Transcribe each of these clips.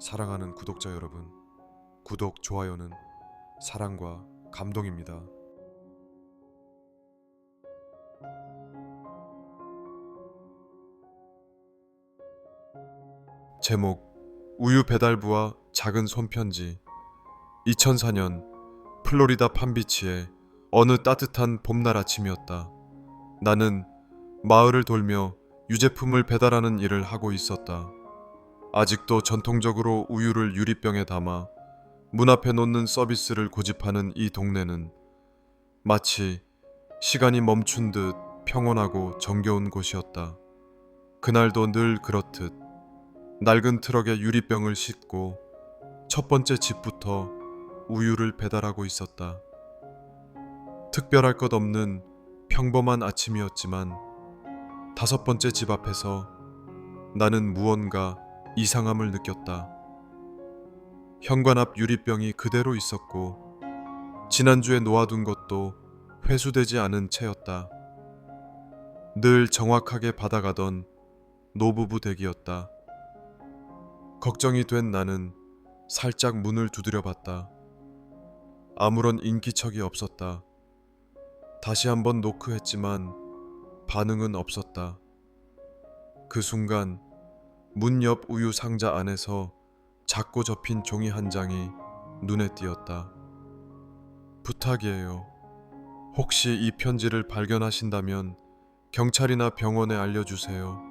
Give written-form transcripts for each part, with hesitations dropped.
사랑하는 구독자 여러분, 구독, 좋아요는 사랑과 감동입니다. 제목: 우유 배달부와 작은 손편지. 2004년 플로리다 판비치의 어느 따뜻한 봄날 아침이었다. 나는 마을을 돌며 유제품을 배달하는 일을 하고 있었다. 아직도 전통적으로 우유를 유리병에 담아 문 앞에 놓는 서비스를 고집하는 이 동네는 마치 시간이 멈춘 듯 평온하고 정겨운 곳이었다. 그날도 늘 그렇듯 낡은 트럭에 유리병을 싣고 첫 번째 집부터 우유를 배달하고 있었다. 특별할 것 없는 평범한 아침이었지만 다섯 번째 집 앞에서 나는 무언가 이상함을 느꼈다. 현관 앞 유리병이 그대로 있었고 지난주에 놓아둔 것도 회수되지 않은 채였다. 늘 정확하게 받아가던 노부부 댁이었다. 걱정이 된 나는 살짝 문을 두드려 봤다. 아무런 인기척이 없었다. 다시 한번 노크했지만 반응은 없었다. 그 순간 문 옆 우유 상자 안에서 작고 접힌 종이 한 장이 눈에 띄었다. 부탁이에요. 혹시 이 편지를 발견하신다면 경찰이나 병원에 알려주세요.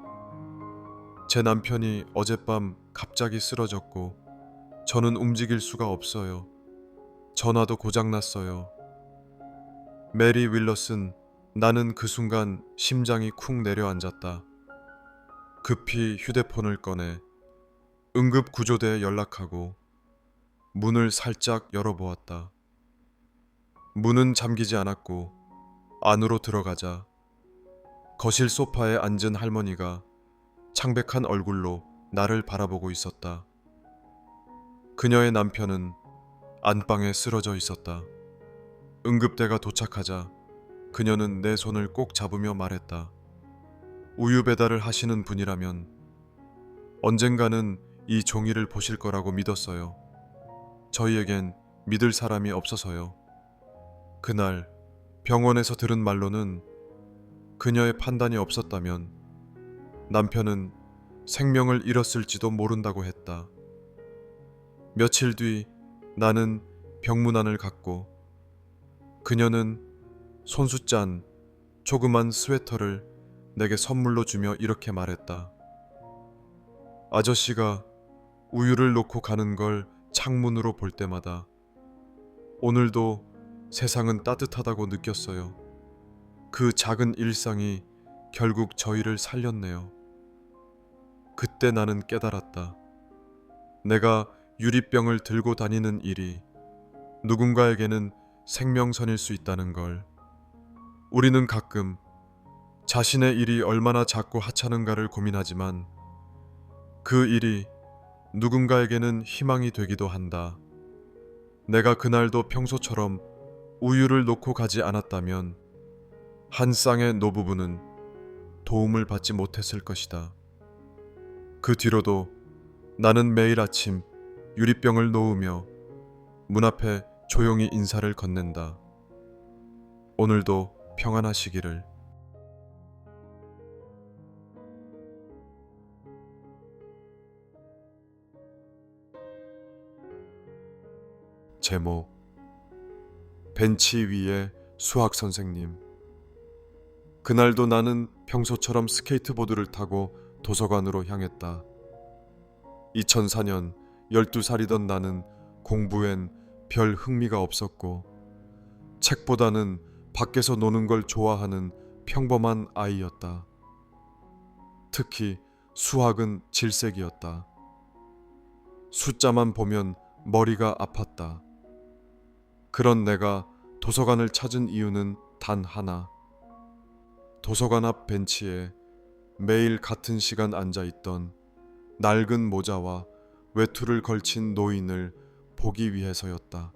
제 남편이 어젯밤 갑자기 쓰러졌고 저는 움직일 수가 없어요. 전화도 고장났어요. 메리 윌러슨. 나는 그 순간 심장이 쿵 내려앉았다. 급히 휴대폰을 꺼내 응급구조대에 연락하고 문을 살짝 열어보았다. 문은 잠기지 않았고 안으로 들어가자 거실 소파에 앉은 할머니가 창백한 얼굴로 나를 바라보고 있었다. 그녀의 남편은 안방에 쓰러져 있었다. 응급대가 도착하자 그녀는 내 손을 꼭 잡으며 말했다. 우유 배달을 하시는 분이라면 언젠가는 이 종이를 보실 거라고 믿었어요. 저희에겐 믿을 사람이 없어서요. 그날 병원에서 들은 말로는 그녀의 판단이 없었다면 남편은 생명을 잃었을지도 모른다고 했다. 며칠 뒤 나는 병문안을 갔고 그녀는 손수 짠 조그만 스웨터를 내게 선물로 주며 이렇게 말했다. 아저씨가 우유를 놓고 가는 걸 창문으로 볼 때마다 오늘도 세상은 따뜻하다고 느꼈어요. 그 작은 일상이 결국 저희를 살렸네요. 그때 나는 깨달았다. 내가 유리병을 들고 다니는 일이 누군가에게는 생명선일 수 있다는 걸. 우리는 가끔 자신의 일이 얼마나 작고 하찮은가를 고민하지만 그 일이 누군가에게는 희망이 되기도 한다. 내가 그날도 평소처럼 우유를 놓고 가지 않았다면 한 쌍의 노부부는 도움을 받지 못했을 것이다. 그 뒤로도 나는 매일 아침 유리병을 놓으며 문 앞에 조용히 인사를 건넨다. 오늘도 평안하시기를. 제목: 벤치 위에 수학 선생님. 그날도 나는 평소처럼 스케이트보드를 타고 도서관으로 향했다. 2004년 12살이던 나는 공부엔 별 흥미가 없었고 책보다는 밖에서 노는 걸 좋아하는 평범한 아이였다. 특히 수학은 질색이었다. 숫자만 보면 머리가 아팠다. 그런 내가 도서관을 찾은 이유는 단 하나. 도서관 앞 벤치에 매일 같은 시간 앉아있던 낡은 모자와 외투를 걸친 노인을 보기 위해서였다.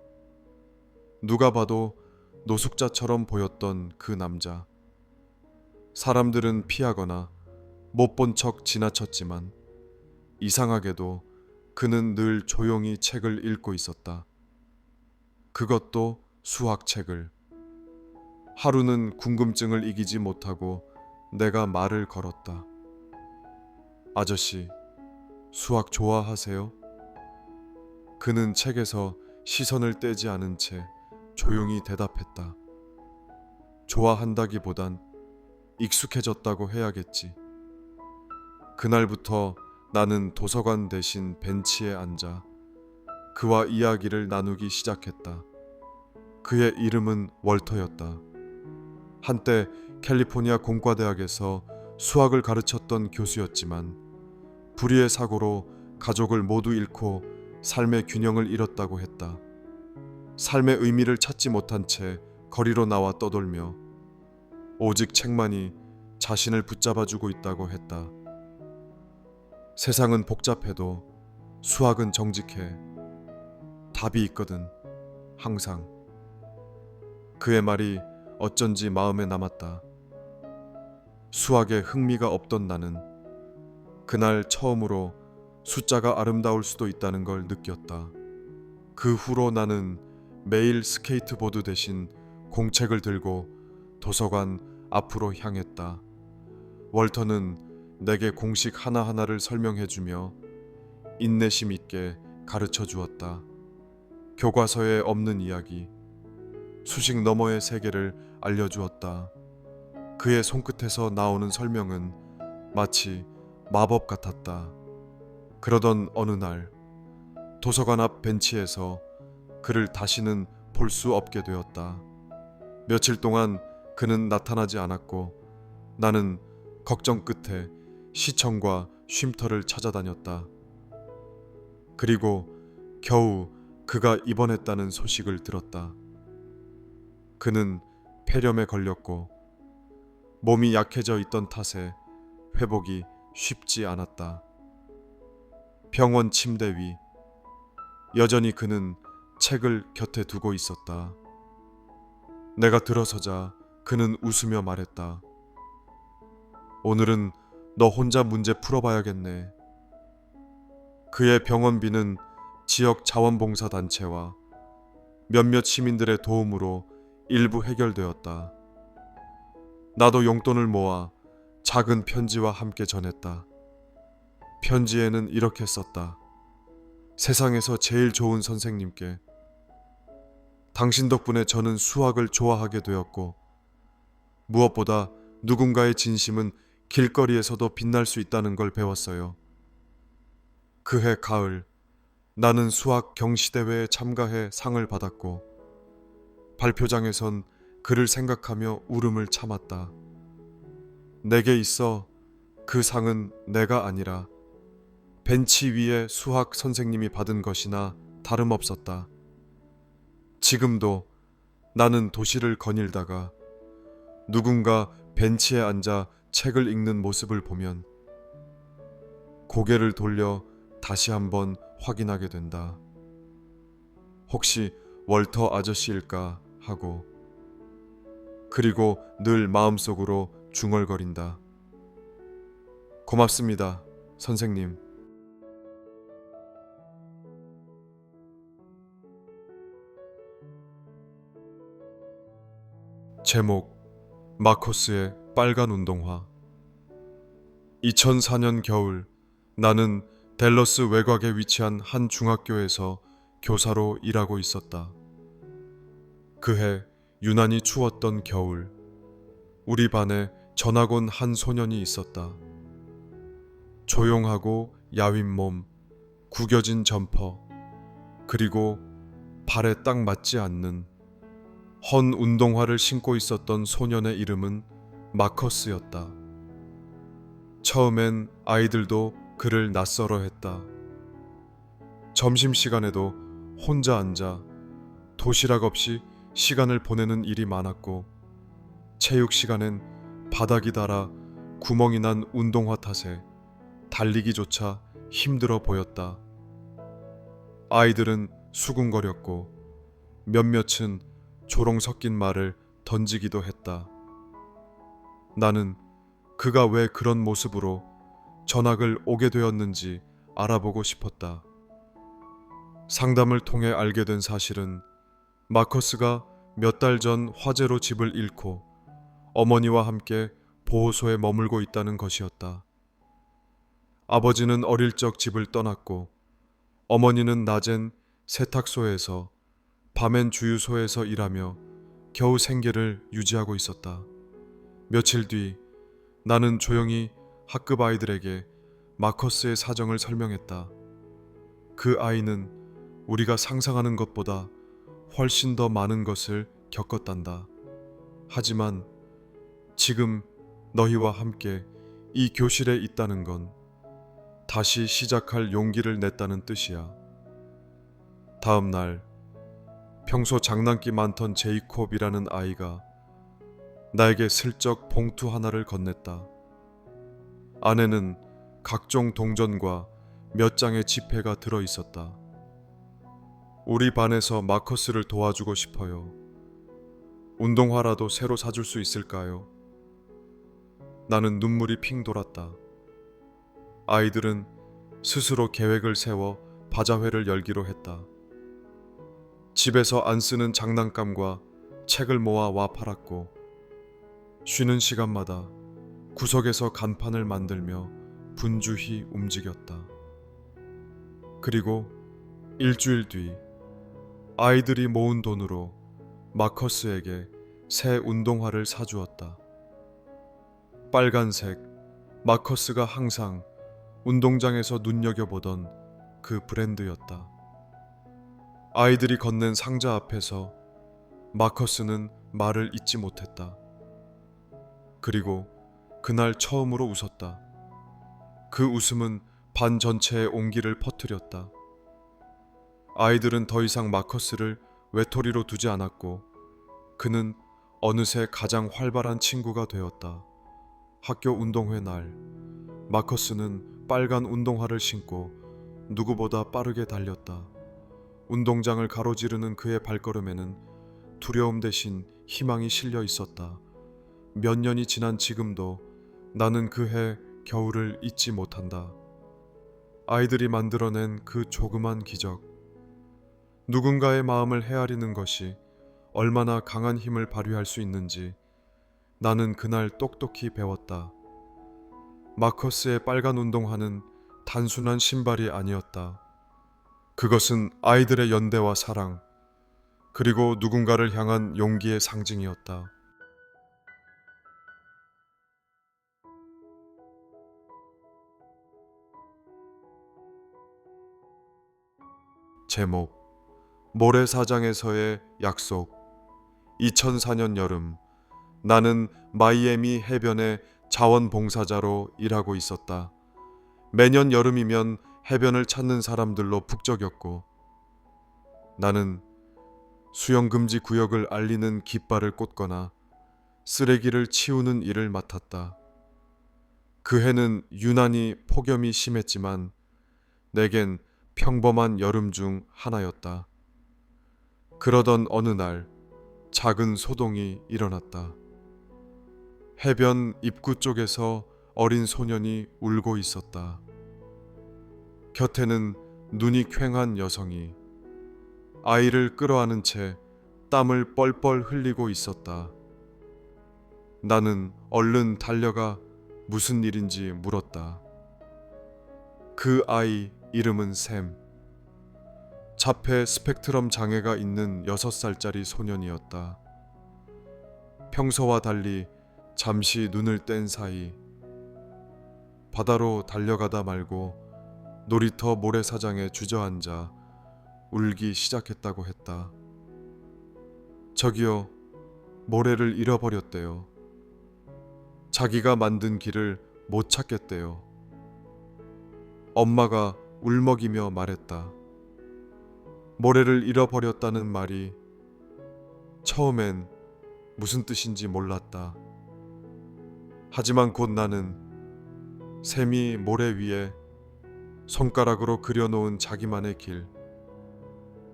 누가 봐도 노숙자처럼 보였던 그 남자. 사람들은 피하거나 못 본 척 지나쳤지만 이상하게도 그는 늘 조용히 책을 읽고 있었다. 그것도 수학책을. 하루는 궁금증을 이기지 못하고 내가 말을 걸었다. 아저씨, 수학 좋아하세요? 그는 책에서 시선을 떼지 않은 채 조용히 대답했다. 좋아한다기보단 익숙해졌다고 해야겠지. 그날부터 나는 도서관 대신 벤치에 앉아 그와 이야기를 나누기 시작했다. 그의 이름은 월터였다. 한때 캘리포니아 공과대학에서 수학을 가르쳤던 교수였지만 불의의 사고로 가족을 모두 잃고 삶의 균형을 잃었다고 했다. 삶의 의미를 찾지 못한 채 거리로 나와 떠돌며 오직 책만이 자신을 붙잡아주고 있다고 했다. 세상은 복잡해도 수학은 정직해. 답이 있거든, 항상. 그의 말이 어쩐지 마음에 남았다. 수학에 흥미가 없던 나는 그날 처음으로 숫자가 아름다울 수도 있다는 걸 느꼈다. 그 후로 나는 매일 스케이트보드 대신 공책을 들고 도서관 앞으로 향했다. 월터는 내게 공식 하나하나를 설명해주며 인내심 있게 가르쳐 주었다. 교과서에 없는 이야기, 수식 너머의 세계를 알려주었다. 그의 손끝에서 나오는 설명은 마치 마법 같았다. 그러던 어느 날 도서관 앞 벤치에서 그를 다시는 볼 수 없게 되었다. 며칠 동안 그는 나타나지 않았고 나는 걱정 끝에 시청과 쉼터를 찾아다녔다. 그리고 겨우 그가 입원했다는 소식을 들었다. 그는 폐렴에 걸렸고 몸이 약해져 있던 탓에 회복이 쉽지 않았다. 병원 침대 위 여전히 그는 책을 곁에 두고 있었다. 내가 들어서자 그는 웃으며 말했다. 오늘은 너 혼자 문제 풀어봐야겠네. 그의 병원비는 지역 자원봉사단체와 몇몇 시민들의 도움으로 일부 해결되었다. 나도 용돈을 모아 작은 편지와 함께 전했다. 편지에는 이렇게 썼다. 세상에서 제일 좋은 선생님께 당신 덕분에 저는 수학을 좋아하게 되었고 무엇보다 누군가의 진심은 길거리에서도 빛날 수 있다는 걸 배웠어요. 그해 가을 나는 수학 경시대회에 참가해 상을 받았고 발표장에선 그를 생각하며 울음을 참았다. 내게 있어 그 상은 내가 아니라 벤치 위에 수학 선생님이 받은 것이나 다름없었다. 지금도 나는 도시를 거닐다가 누군가 벤치에 앉아 책을 읽는 모습을 보면 고개를 돌려 다시 한번 확인하게 된다. 혹시 월터 아저씨일까 하고 그리고 늘 마음속으로 중얼거린다. 고맙습니다, 선생님. 제목 마커스의 빨간 운동화. 2004년 겨울 나는 댈러스 외곽에 위치한 한 중학교에서 교사로 일하고 있었다. 그해 유난히 추웠던 겨울, 우리 반에 전학 온 한 소년이 있었다. 조용하고 야윈 몸, 구겨진 점퍼, 그리고 발에 딱 맞지 않는 헌 운동화를 신고 있었던 소년의 이름은 마커스였다. 처음엔 아이들도 그를 낯설어 했다. 점심시간에도 혼자 앉아 도시락 없이 시간을 보내는 일이 많았고 체육시간엔 바닥이 닳아 구멍이 난 운동화 탓에 달리기조차 힘들어 보였다. 아이들은 수군거렸고 몇몇은 조롱 섞인 말을 던지기도 했다. 나는 그가 왜 그런 모습으로 전학을 오게 되었는지 알아보고 싶었다. 상담을 통해 알게 된 사실은 마커스가 몇 달 전 화재로 집을 잃고 어머니와 함께 보호소에 머물고 있다는 것이었다. 아버지는 어릴 적 집을 떠났고 어머니는 낮엔 세탁소에서 밤엔 주유소에서 일하며 겨우 생계를 유지하고 있었다. 며칠 뒤 나는 조용히 학급 아이들에게 마커스의 사정을 설명했다. 그 아이는 우리가 상상하는 것보다 훨씬 더 많은 것을 겪었단다. 하지만 지금 너희와 함께 이 교실에 있다는 건 다시 시작할 용기를 냈다는 뜻이야. 다음 날 평소 장난기 많던 제이콥이라는 아이가 나에게 슬쩍 봉투 하나를 건넸다. 안에는 각종 동전과 몇 장의 지폐가 들어 있었다. 우리 반에서 마커스를 도와주고 싶어요. 운동화라도 새로 사줄 수 있을까요? 나는 눈물이 핑 돌았다. 아이들은 스스로 계획을 세워 바자회를 열기로 했다. 집에서 안 쓰는 장난감과 책을 모아 와 팔았고 쉬는 시간마다 구석에서 간판을 만들며 분주히 움직였다. 그리고 일주일 뒤 아이들이 모은 돈으로 마커스에게 새 운동화를 사주었다. 빨간색, 마커스가 항상 운동장에서 눈여겨보던 그 브랜드였다. 아이들이 건넨 상자 앞에서 마커스는 말을 잇지 못했다. 그리고 그날 처음으로 웃었다. 그 웃음은 반 전체에 온기를 퍼뜨렸다. 아이들은 더 이상 마커스를 외톨이로 두지 않았고 그는 어느새 가장 활발한 친구가 되었다. 학교 운동회 날 마커스는 빨간 운동화를 신고 누구보다 빠르게 달렸다. 운동장을 가로지르는 그의 발걸음에는 두려움 대신 희망이 실려 있었다. 몇 년이 지난 지금도 나는 그해 겨울을 잊지 못한다. 아이들이 만들어낸 그 조그만 기적. 누군가의 마음을 헤아리는 것이 얼마나 강한 힘을 발휘할 수 있는지 나는 그날 똑똑히 배웠다. 마커스의 빨간 운동화는 단순한 신발이 아니었다. 그것은 아이들의 연대와 사랑, 그리고 누군가를 향한 용기의 상징이었다. 제목, 모래사장에서의 약속. 2004년 여름, 나는 마이애미 해변의 자원봉사자로 일하고 있었다. 매년 여름이면 해변을 찾는 사람들로 북적였고 나는 수영금지 구역을 알리는 깃발을 꽂거나 쓰레기를 치우는 일을 맡았다. 그 해는 유난히 폭염이 심했지만 내겐 평범한 여름 중 하나였다. 그러던 어느 날 작은 소동이 일어났다. 해변 입구 쪽에서 어린 소년이 울고 있었다. 곁에는 눈이 퀭한 여성이 아이를 끌어안은 채 땀을 뻘뻘 흘리고 있었다. 나는 얼른 달려가 무슨 일인지 물었다. 그 아이 이름은 샘. 자폐 스펙트럼 장애가 있는 6살짜리 소년이었다. 평소와 달리 잠시 눈을 뗀 사이 바다로 달려가다 말고 놀이터 모래사장에 주저앉아 울기 시작했다고 했다. 저기요, 모래를 잃어버렸대요. 자기가 만든 길을 못 찾겠대요. 엄마가 울먹이며 말했다. 모래를 잃어버렸다는 말이 처음엔 무슨 뜻인지 몰랐다. 하지만 곧 나는 샘이 모래 위에 손가락으로 그려놓은 자기만의 길,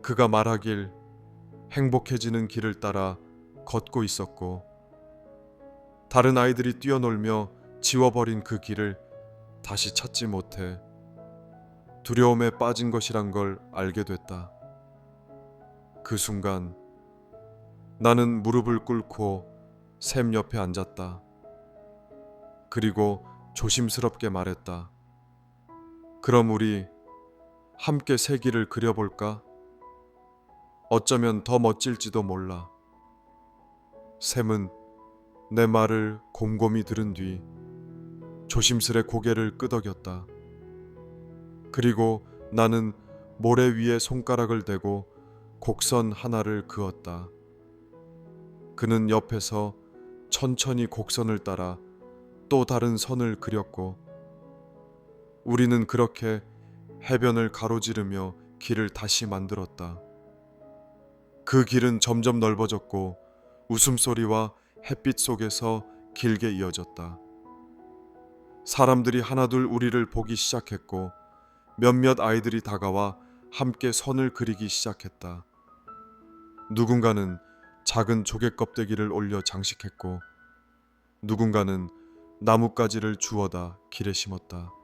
그가 말하길 행복해지는 길을 따라 걷고 있었고 다른 아이들이 뛰어놀며 지워버린 그 길을 다시 찾지 못해 두려움에 빠진 것이란 걸 알게 됐다. 그 순간 나는 무릎을 꿇고 샘 옆에 앉았다. 그리고 조심스럽게 말했다. 그럼 우리 함께 세기를 그려볼까? 어쩌면 더 멋질지도 몰라. 샘은 내 말을 곰곰이 들은 뒤 조심스레 고개를 끄덕였다. 그리고 나는 모래 위에 손가락을 대고 곡선 하나를 그었다. 그는 옆에서 천천히 곡선을 따라 또 다른 선을 그렸고 우리는 그렇게 해변을 가로지르며 길을 다시 만들었다. 그 길은 점점 넓어졌고 웃음소리와 햇빛 속에서 길게 이어졌다. 사람들이 하나둘 우리를 보기 시작했고 몇몇 아이들이 다가와 함께 선을 그리기 시작했다. 누군가는 작은 조개 껍데기를 올려 장식했고 누군가는 나뭇가지를 주워다 길에 심었다.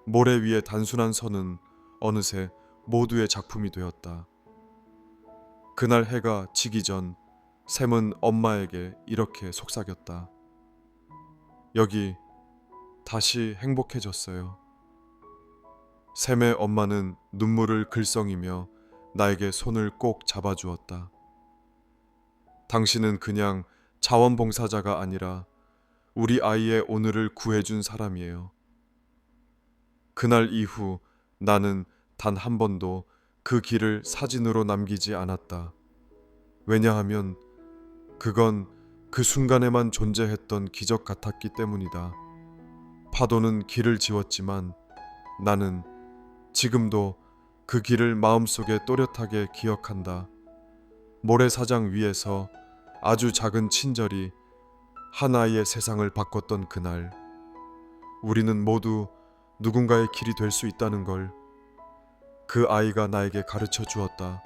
모래 위에 단순한 선은 어느새 모두의 작품이 되었다. 그날 해가 지기 전 샘은 엄마에게 이렇게 속삭였다. 여기 다시 행복해졌어요. 샘의 엄마는 눈물을 글썽이며 나에게 손을 꼭 잡아주었다. 당신은 그냥 자원봉사자가 아니라 우리 아이의 오늘을 구해준 사람이에요. 그날 이후 나는 단 한 번도 그 길을 사진으로 남기지 않았다. 왜냐하면 그건 그 순간에만 존재했던 기적 같았기 때문이다. 파도는 길을 지웠지만 나는 지금도 그 길을 마음속에 또렷하게 기억한다. 모래사장 위에서 아주 작은 친절이 한 아이의 세상을 바꿨던 그날, 우리는 모두 누군가의 길이 될 수 있다는 걸 그 아이가 나에게 가르쳐 주었다.